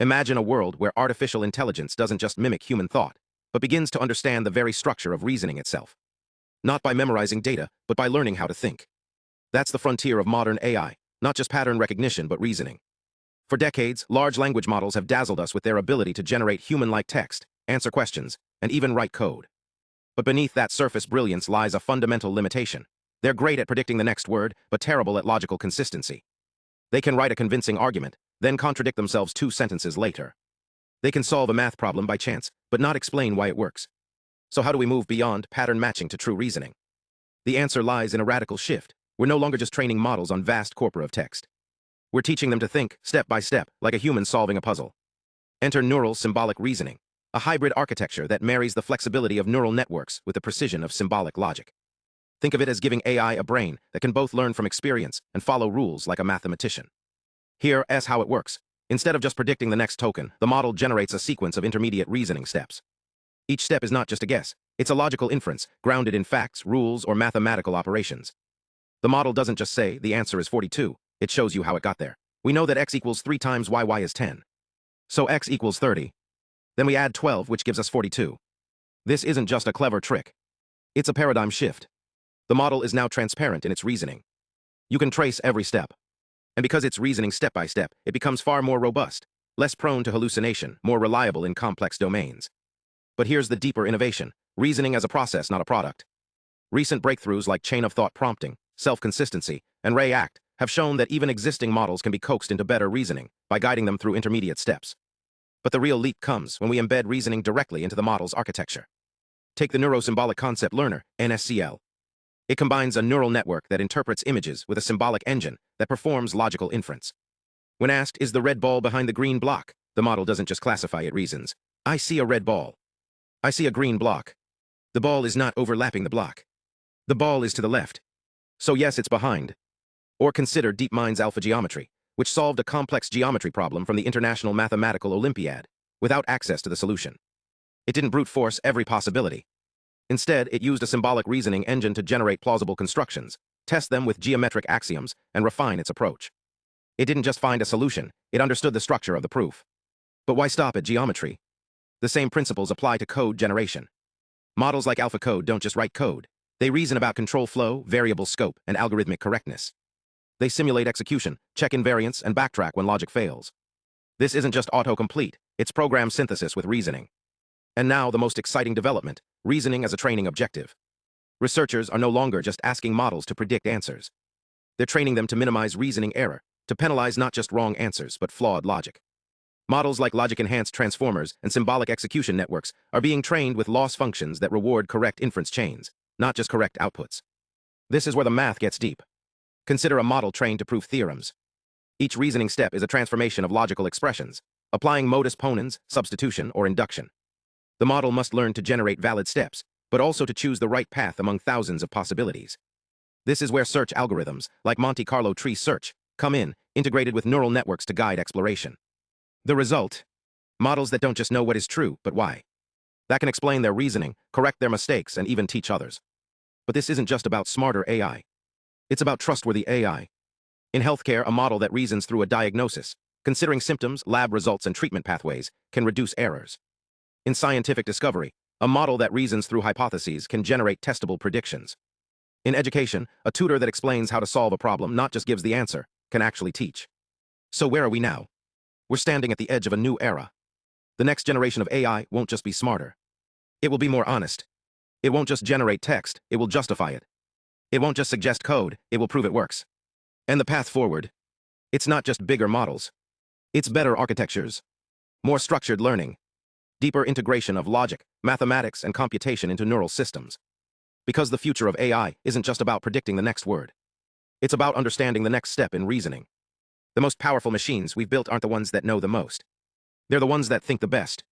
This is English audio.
Imagine a world where artificial intelligence doesn't just mimic human thought, but begins to understand the very structure of reasoning itself. Not by memorizing data, but by learning how to think. That's the frontier of modern AI, not just pattern recognition, but reasoning. For decades, large language models have dazzled us with their ability to generate human-like text, answer questions, and even write code. But beneath that surface brilliance lies a fundamental limitation. They're great at predicting the next word, but terrible at logical consistency. They can write a convincing argument, then contradict themselves 2 sentences later. They can solve a math problem by chance, but not explain why it works. So how do we move beyond pattern matching to true reasoning? The answer lies in a radical shift. We're no longer just training models on vast corpora of text. We're teaching them to think, step by step, like a human solving a puzzle. Enter neural-symbolic reasoning, a hybrid architecture that marries the flexibility of neural networks with the precision of symbolic logic. Think of it as giving AI a brain that can both learn from experience and follow rules like a mathematician. Here's how it works. Instead of just predicting the next token, the model generates a sequence of intermediate reasoning steps. Each step is not just a guess, it's a logical inference, grounded in facts, rules, or mathematical operations. The model doesn't just say, the answer is 42, it shows you how it got there. We know that x equals 3 times y is 10. So x equals 30. Then we add 12, which gives us 42. This isn't just a clever trick. It's a paradigm shift. The model is now transparent in its reasoning. You can trace every step. And because it's reasoning step by step, it becomes far more robust, less prone to hallucination, more reliable in complex domains. But here's the deeper innovation: reasoning as a process, not a product. Recent breakthroughs like chain-of-thought prompting, self-consistency, and Ray-Act have shown that even existing models can be coaxed into better reasoning by guiding them through intermediate steps. But the real leap comes when we embed reasoning directly into the model's architecture. Take the neuro-symbolic concept learner, NSCL. It combines a neural network that interprets images with a symbolic engine that performs logical inference. When asked, is the red ball behind the green block, the model doesn't just classify, it reasons. I see a red ball. I see a green block. The ball is not overlapping the block. The ball is to the left. So yes, it's behind. Or consider DeepMind's AlphaGeometry, which solved a complex geometry problem from the International Mathematical Olympiad without access to the solution. It didn't brute force every possibility. Instead, it used a symbolic reasoning engine to generate plausible constructions, test them with geometric axioms, and refine its approach. It didn't just find a solution, it understood the structure of the proof. But why stop at geometry? The same principles apply to code generation. Models like AlphaCode don't just write code. They reason about control flow, variable scope, and algorithmic correctness. They simulate execution, check invariance, and backtrack when logic fails. This isn't just autocomplete, it's program synthesis with reasoning. And now the most exciting development: reasoning as a training objective. Researchers are no longer just asking models to predict answers. They're training them to minimize reasoning error, to penalize not just wrong answers, but flawed logic. Models like logic-enhanced transformers and symbolic execution networks are being trained with loss functions that reward correct inference chains, not just correct outputs. This is where the math gets deep. Consider a model trained to prove theorems. Each reasoning step is a transformation of logical expressions, applying modus ponens, substitution, or induction. The model must learn to generate valid steps, but also to choose the right path among thousands of possibilities. This is where search algorithms, like Monte Carlo tree search, come in, integrated with neural networks to guide exploration. The result? Models that don't just know what is true, but why. That can explain their reasoning, correct their mistakes, and even teach others. But this isn't just about smarter AI. It's about trustworthy AI. In healthcare, a model that reasons through a diagnosis, considering symptoms, lab results, and treatment pathways, can reduce errors. In scientific discovery, a model that reasons through hypotheses can generate testable predictions. In education, a tutor that explains how to solve a problem, not just gives the answer, can actually teach. So where are we now? We're standing at the edge of a new era. The next generation of AI won't just be smarter. It will be more honest. It won't just generate text, it will justify it. It won't just suggest code, it will prove it works. And the path forward? It's not just bigger models. It's better architectures, more structured learning, deeper integration of logic, mathematics, and computation into neural systems. Because the future of AI isn't just about predicting the next word. It's about understanding the next step in reasoning. The most powerful machines we've built aren't the ones that know the most. They're the ones that think the best.